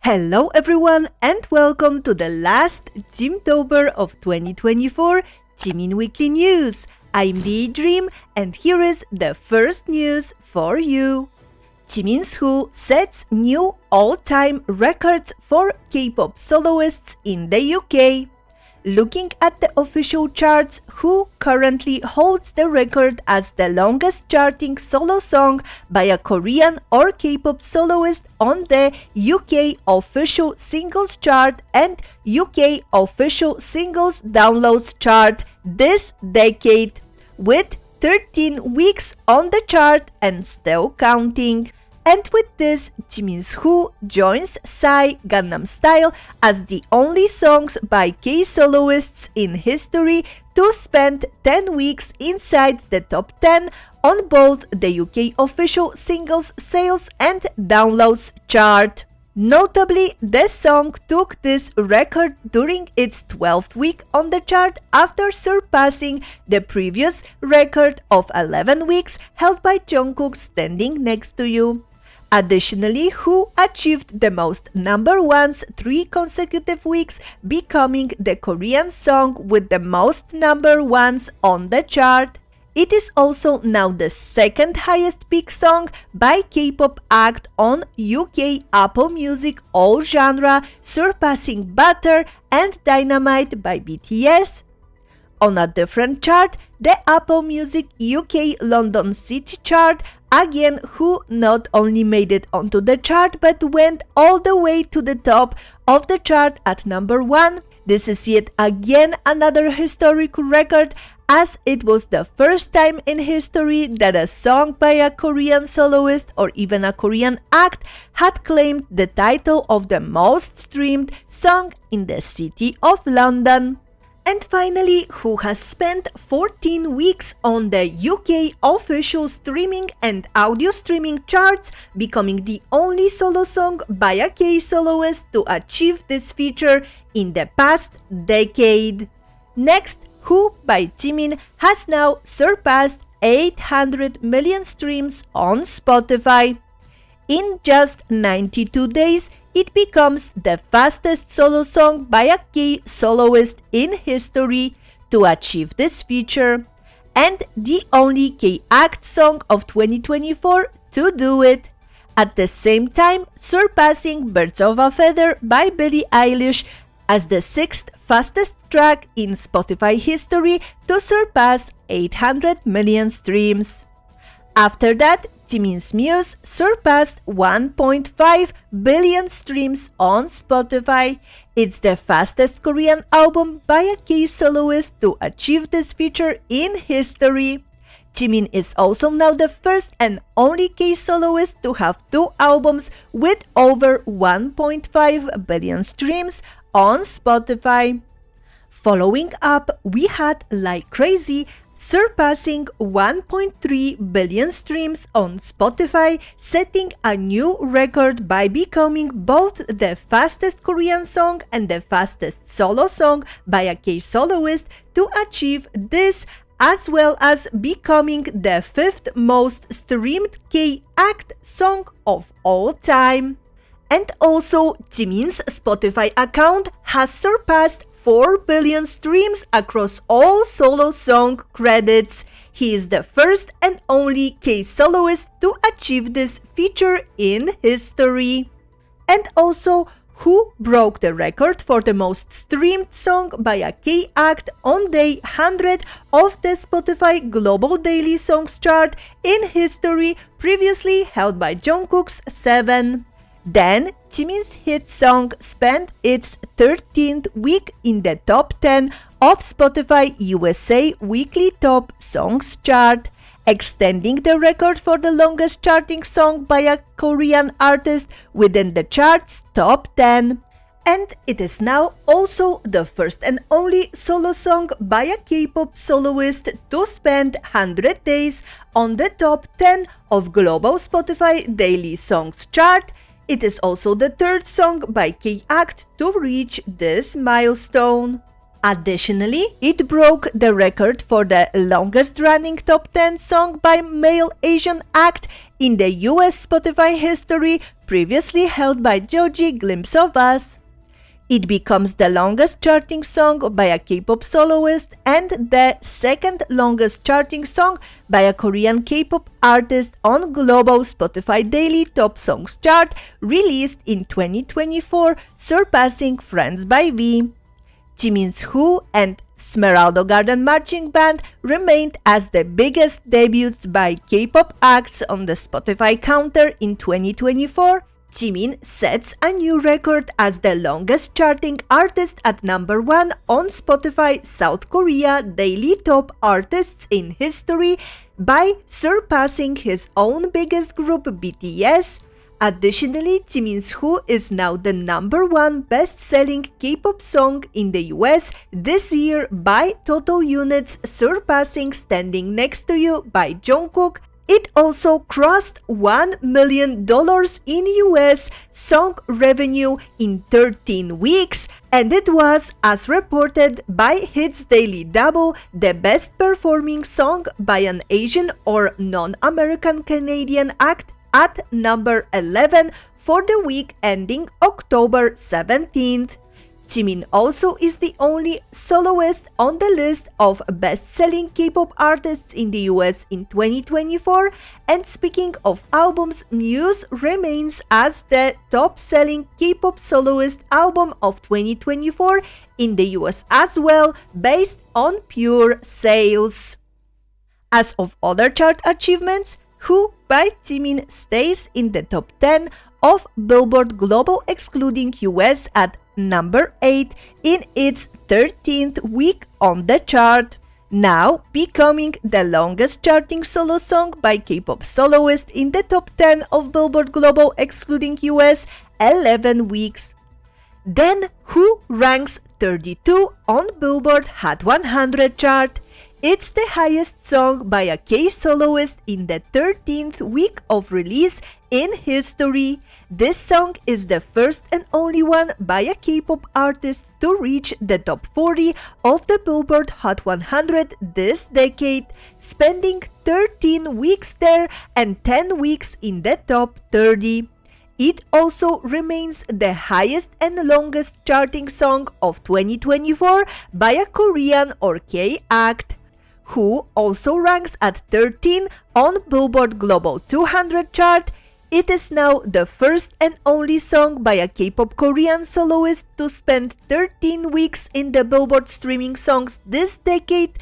Hello everyone and welcome to the last Jimtober of 2024 Jimin Weekly News. I'm the Dream and here is the first news for you. Jimin's Who sets new all-time records for K-pop soloists in the UK. Looking at the official charts, Who currently holds the record as the longest charting solo song by a Korean or K-pop soloist on the UK official singles chart and UK official singles downloads chart this decade, with 13 weeks on the chart and still counting. And with this, Jimin's Who joins Psy Gangnam Style as the only songs by K-soloists in history to spend 10 weeks inside the top 10 on both the UK official singles sales and downloads chart. Notably, the song took this record during its 12th week on the chart after surpassing the previous record of 11 weeks held by Jungkook's Standing Next to You. Additionally, Who achieved the most number ones 3 consecutive weeks, becoming the Korean song with the most number ones on the chart. It is also now the second highest peak song by K-pop act on UK Apple Music all genre, surpassing Butter and Dynamite by BTS. On a different chart, the Apple Music UK London City chart, again Who not only made it onto the chart but went all the way to the top of the chart at number 1. This is yet again another historic record, as it was the first time in history that a song by a Korean soloist or even a Korean act had claimed the title of the most streamed song in the city of London. And finally, Who has spent 14 weeks on the UK official streaming and audio streaming charts, becoming the only solo song by a K-soloist to achieve this feature in the past decade. Next, Who by Jimin has now surpassed 800 million streams on Spotify. In just 92 days, it becomes the fastest solo song by a K-soloist in history to achieve this feature, and the only K-act song of 2024 to do it. At the same time, surpassing Birds of a Feather by Billie Eilish as the 6th fastest track in Spotify history to surpass 800 million streams. After that, Jimin's Muse surpassed 1.5 billion streams on Spotify. It's the fastest Korean album by a K-soloist to achieve this feature in history. Jimin is also now the first and only K-soloist to have 2 albums with over 1.5 billion streams on Spotify. Following up, we had Like Crazy surpassing 1.3 billion streams on Spotify, setting a new record by becoming both the fastest Korean song and the fastest solo song by a K-soloist to achieve this, as well as becoming the 5th most streamed K-act song of all time. And also, Jimin's Spotify account has surpassed 4 billion streams across all solo song credits. He is the first and only K-soloist to achieve this feature in history. And also, Who broke the record for the most streamed song by a K-act on day 100 of the Spotify Global Daily Songs chart in history, previously held by Jungkook's 7. Then, Jimin's hit song spent its 13th week in the top 10 of Spotify USA Weekly Top Songs chart, extending the record for the longest charting song by a Korean artist within the chart's top 10. And it is now also the first and only solo song by a K-pop soloist to spend 100 days on the top 10 of Global Spotify Daily Songs chart. It is also the 3rd song by K-act to reach this milestone. Additionally, it broke the record for the longest running top 10 song by male Asian act in the US Spotify history previously held by Joji Glimpse of Us. It becomes the longest charting song by a K-pop soloist and the second longest charting song by a Korean K-pop artist on global Spotify Daily Top Songs chart released in 2024, surpassing Friends by V. Jimin's Who and Smeraldo Garden Marching Band remained as the biggest debuts by K-pop acts on the Spotify counter in 2024. Jimin sets a new record as the longest charting artist at number 1 on Spotify South Korea Daily Top Artists in history by surpassing his own biggest group BTS. Additionally, Jimin's Who is now the number 1 best-selling K-pop song in the US this year by total units, surpassing Standing Next to You by Jungkook. It also crossed $1 million in US song revenue in 13 weeks, and it was, as reported by Hits Daily Double, the best performing song by an Asian or non-American Canadian act at number 11 for the week ending October 17th. Jimin also is the only soloist on the list of best-selling K-pop artists in the US in 2024, and speaking of albums, Muse remains as the top-selling K-pop soloist album of 2024 in the US as well, based on pure sales. As of other chart achievements, Who by Jimin stays in the top 10 of Billboard Global excluding US at number 8 in its 13th week on the chart, now becoming the longest charting solo song by K-pop soloist in the top 10 of Billboard Global excluding US 11 weeks. Then Who ranks 32 on Billboard Hot 100 chart. It's the highest song by a K-soloist in the 13th week of release in history. This song is the first and only one by a K-pop artist to reach the top 40 of the Billboard Hot 100 this decade, spending 13 weeks there and 10 weeks in the top 30. It also remains the highest and longest charting song of 2024 by a Korean or K-act. Who also ranks at 13 on Billboard Global 200 chart. It is now the first and only song by a K-pop Korean soloist to spend 13 weeks in the Billboard streaming songs this decade,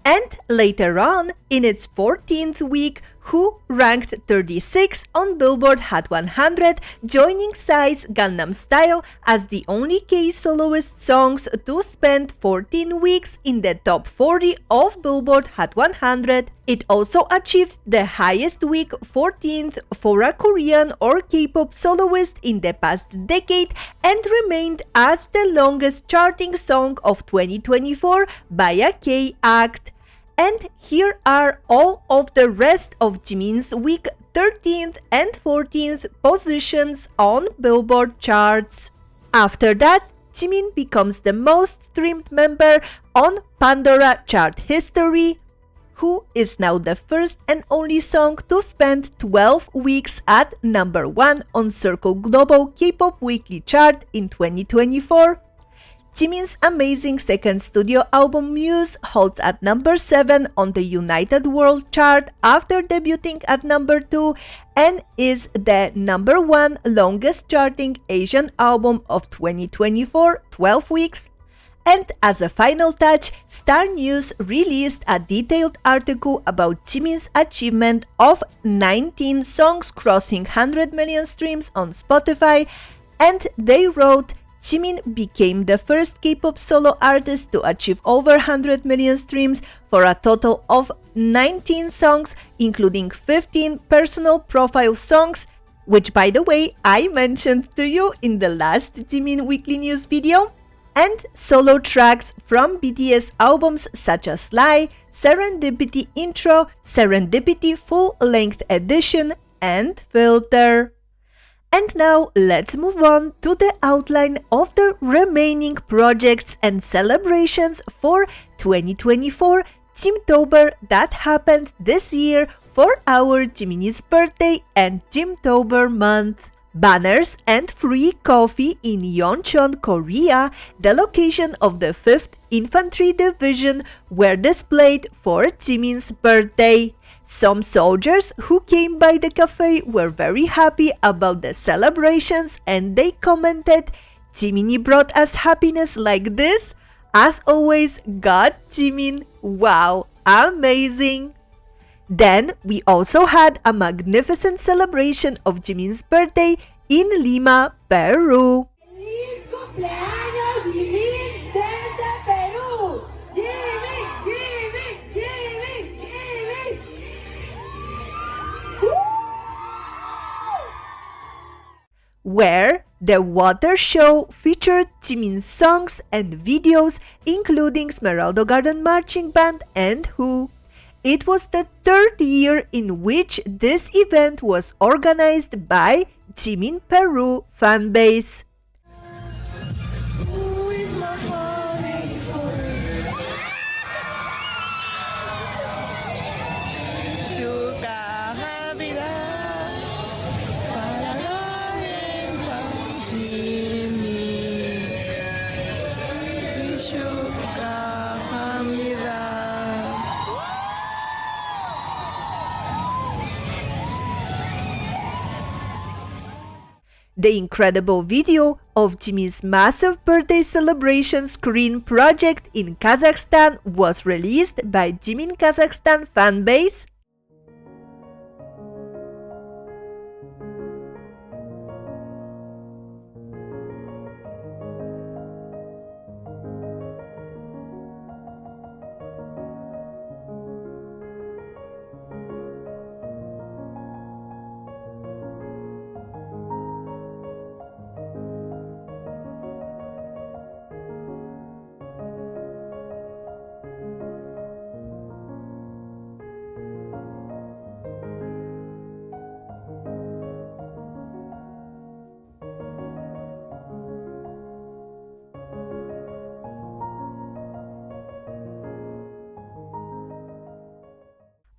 and later on, in its 14th week, Who ranked 36 on Billboard Hot 100, joining Psy's Gangnam Style as the only K-soloist songs to spend 14 weeks in the top 40 of Billboard Hot 100. It also achieved the highest week 14th for a Korean or K-pop soloist in the past decade and remained as the longest charting song of 2024 by a K-act. And here are all of the rest of Jimin's week 13th and 14th positions on Billboard charts. After that, Jimin becomes the most streamed member on Pandora chart history. Who is now the first and only song to spend 12 weeks at number 1 on Circle Global K-pop Weekly chart in 2024. Jimin's amazing second studio album Muse holds at number 7 on the United World chart after debuting at number 2 and is the number 1 longest charting Asian album of 2024, 12 weeks. And as a final touch, Star News released a detailed article about Jimin's achievement of 19 songs crossing 100 million streams on Spotify, and they wrote, Jimin became the first K-pop solo artist to achieve over 100 million streams for a total of 19 songs, including 15 personal profile songs, which by the way I mentioned to you in the last Jimin Weekly News video, and solo tracks from BTS albums such as Lie, Serendipity Intro, Serendipity Full-Length Edition, and Filter. And now let's move on to the outline of the remaining projects and celebrations for 2024 Jimtober that happened this year for our Jiminie's birthday and Jimtober month. Banners and free coffee in Yeoncheon, Korea, the location of the 5th Infantry Division, were displayed for Jimin's birthday. Some soldiers who came by the cafe were very happy about the celebrations and they commented, "Jiminie brought us happiness like this? As always, God, Jimin, wow, amazing!" Then we also had a magnificent celebration of Jimin's birthday in Lima, Peru. ¡Feliz cumpleaños, Jimin, desde Perú! ¡Jimin, Jimin, Jimin, Jimin! ¡Woo! Where the water show featured Jimin's songs and videos, including Smeraldo Garden Marching Band and Who. It was the 3rd year in which this event was organized by Jimin Peru fanbase. The incredible video of Jimin's massive birthday celebration screen project in Kazakhstan was released by Jimin Kazakhstan fanbase.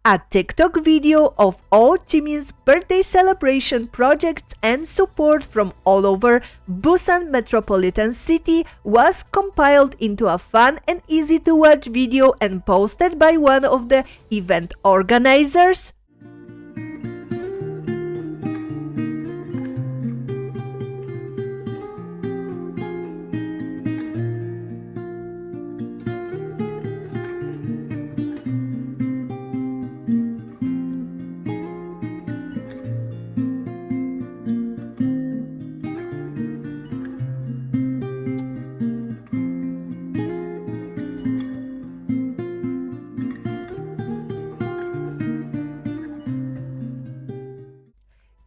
A TikTok video of all Jimin's birthday celebration projects and support from all over Busan metropolitan city was compiled into a fun and easy to watch video and posted by one of the event organizers.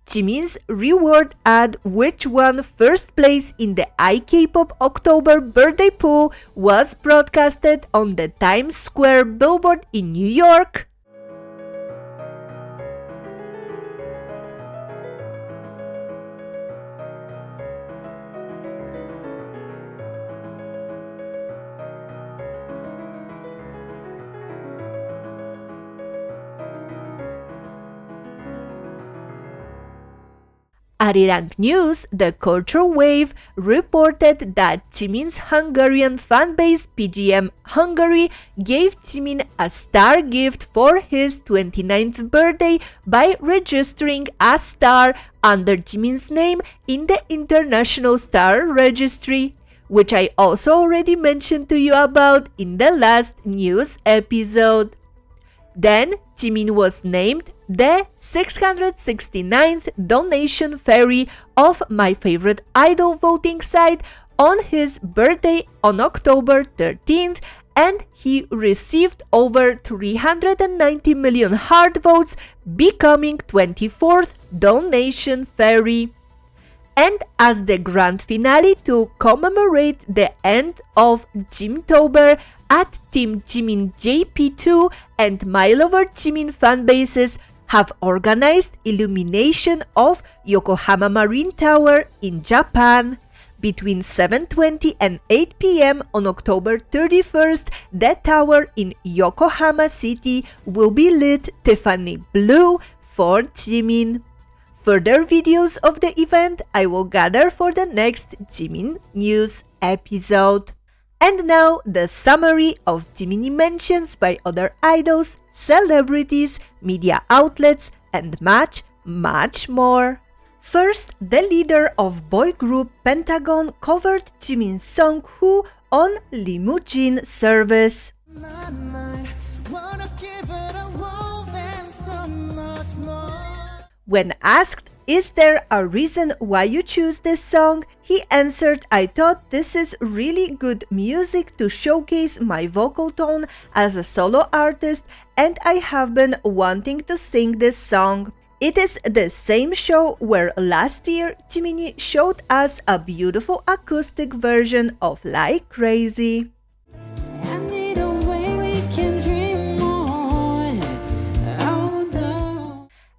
Jimin's reward ad, which won first place in the iK-pop October birthday poll, was broadcasted on the Times Square Billboard in New York. At A.R.M.Y News, the cultural wave reported that Jimin's Hungarian fanbase PGM Hungary gave Jimin a star gift for his 29th birthday by registering a star under Jimin's name in the International Star Registry, which I also already mentioned to you about in the last news episode. Then Jimin was named the 669th donation fairy of My Favorite Idol voting site on his birthday on October 13th, and he received over 390 million heart votes, becoming 24th donation fairy. And as the grand finale to commemorate the end of Jimtober, at Team Jimin JP2 and My Lover Jimin fanbases have organized illumination of Yokohama Marine Tower in Japan. Between 7:20 and 8 p.m. on October 31st, the tower in Yokohama City will be lit Tiffany blue for Jimin. Further videos of the event I will gather for the next Jimin News episode. And now the summary of Jiminie mentions by other idols, celebrities, media outlets, and much more. First, the leader of boy group Pentagon covered Jimin's song Who on Limousine Service. When asked, "Is there a reason why you choose this song?" he answered, "I thought this is really good music to showcase my vocal tone as a solo artist, and I have been wanting to sing this song." It is the same show where last year Jiminie showed us a beautiful acoustic version of Like Crazy.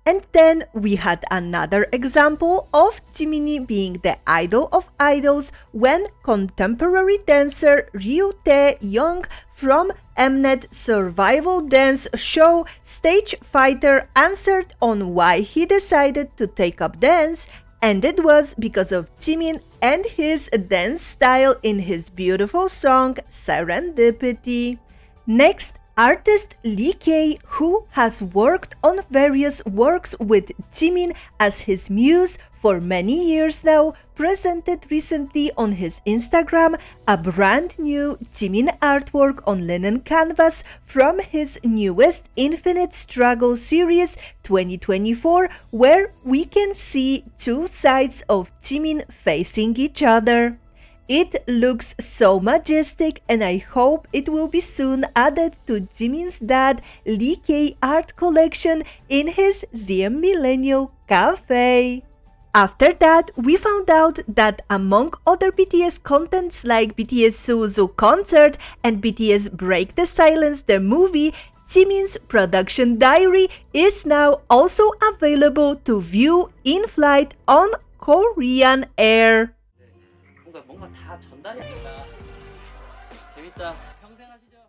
And then we had another example of Jiminie being the idol of idols when contemporary dancer Ryu Tae-young from Mnet survival dance show Stage Fighter answered on why he decided to take up dance, and it was because of Jimin and his dance style in his beautiful song Serendipity. Next, artist Lee K, who has worked on various works with Jimin as his muse for many years now, presented recently on his Instagram a brand new Jimin artwork on linen canvas from his newest Infinite Struggle series 2024, where we can see two sides of Jimin facing each other. It looks so majestic, and I hope it will be soon added to Jimin's dad Lee K art collection in his ZM Millennial Cafe. After that, we found out that among other BTS contents like BTS Suzu concert and BTS Break the Silence the movie, Jimin's production diary is now also available to view in flight on Korean Air. 뭔가 다 전달이 된다. 재밌다. 평생 하시죠.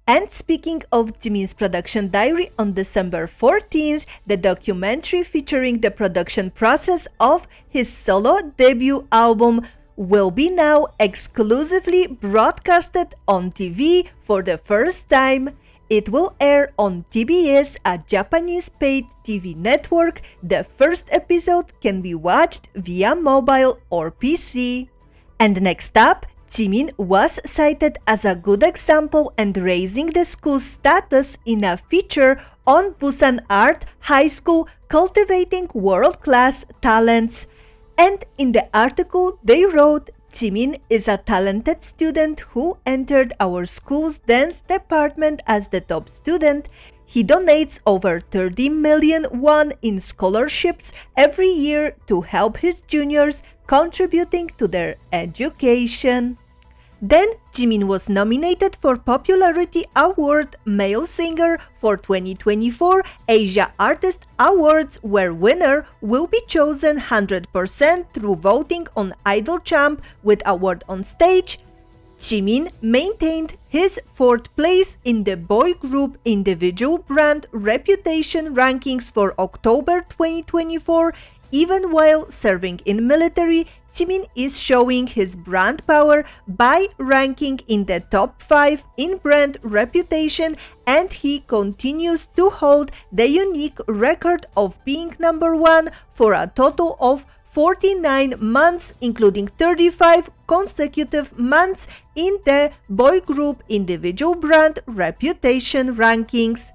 And speaking of Jimin's production diary, on December 14th, the documentary featuring the production process of his solo debut album will be now exclusively broadcasted on TV for the first time. It will air on TBS, a Japanese paid TV network. The first episode can be watched via mobile or PC. And next up, Jimin was cited as a good example and raising the school's status in a feature on Busan Art High School cultivating world-class talents. And in the article they wrote, Jimin is a talented student who entered our school's dance department as the top student. He donates over 30 million won in scholarships every year to help his juniors, contributing to their education. Then Jimin was nominated for Popularity Award Male Singer for 2024 Asia Artist Awards, where winner will be chosen 100% through voting on Idol Champ with award on stage. Jimin maintained his fourth place in the boy group individual brand reputation rankings for October 2024. Even while serving in military, Jimin is showing his brand power by ranking in the top 5 in brand reputation, and he continues to hold the unique record of being number 1 for a total of 49 months, including 35 consecutive months in the boy group individual brand reputation rankings.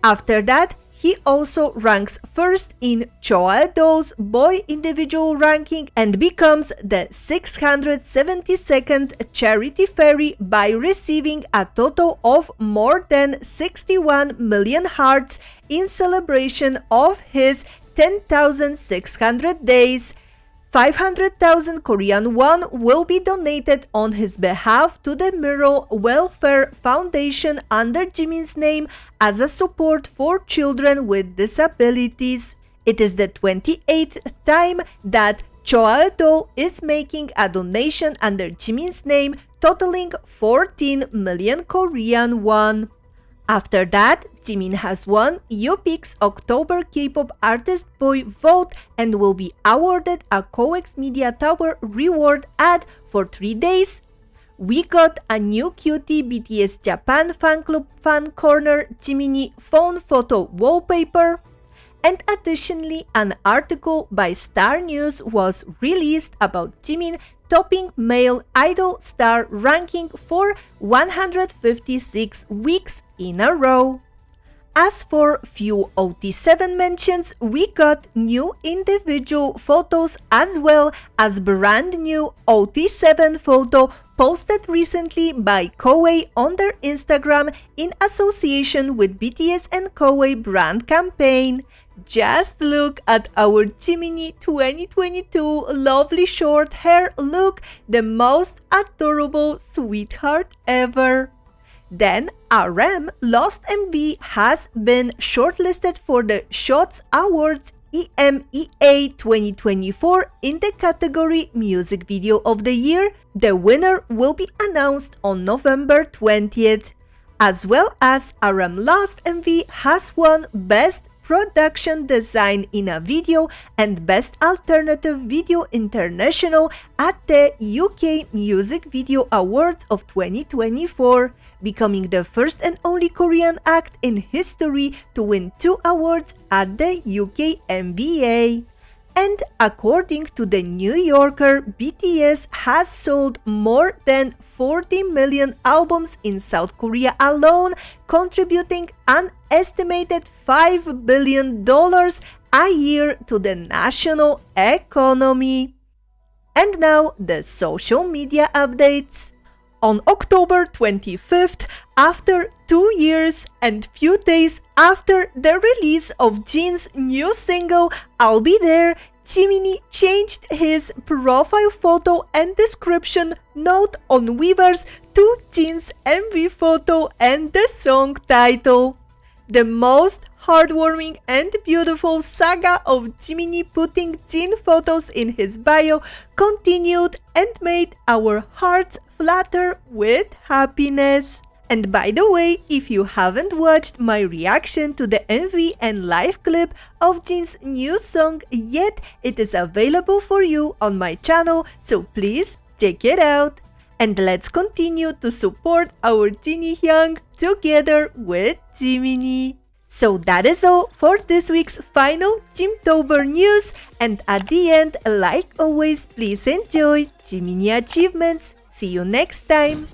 After that, he also ranks first in Choado's boy individual ranking and becomes the 672nd charity fairy by receiving a total of more than 61 million hearts in celebration of his 10,600 days. 500,000 Korean won will be donated on his behalf to the Mural Welfare Foundation under Jimin's name as a support for children with disabilities. It is the 28th time that Choado is making a donation under Jimin's name, totaling 14 million Korean won. After that, Jimin has won YouPick's October K-pop Artist Boy vote and will be awarded a COEX Media Tower reward ad for 3 days. We got a new cutie BTS Japan fan club fan corner Jiminie phone photo wallpaper. And additionally, an article by Star News was released about Jimin topping male idol star ranking for 156 weeks in a row. As for few OT7 mentions, we got new individual photos as well as brand new OT7 photo posted recently by Koei on their Instagram in association with BTS and Koei brand campaign. Just look at our Jiminie 2022 lovely short hair look, the most adorable sweetheart ever. Then A.R.M.Y Lost MV has been shortlisted for the SHOTS Awards EMEA 2024 in the category Music Video of the Year. The winner will be announced on November 20th. As well as A.R.M.Y Lost MV has won Best Production Design in a Video and Best Alternative Video International at the UK Music Video Awards of 2024, becoming the first and only Korean act in history to win 2 awards at the UK MVA. And according to the New Yorker, BTS has sold more than 40 million albums in South Korea alone, contributing an estimated $5 billion a year to the national economy. And now the social media updates. On October 25th, after 2 years and few days after the release of Jin's new single, I'll Be There, Jiminie changed his profile photo and description note on Weverse to Jin's MV photo and the song title. The most heartwarming and beautiful saga of Jiminie putting Jin photos in his bio continued and made our hearts flutter with happiness. And by the way, if you haven't watched my reaction to the MV and live clip of Jin's new song yet, it is available for you on my channel, so please check it out. And let's continue to support our Jinny Hyung together with Jiminie. So that is all for this week's final Jimtober news, and at the end, like always, please enjoy Jiminie achievements. See you next time!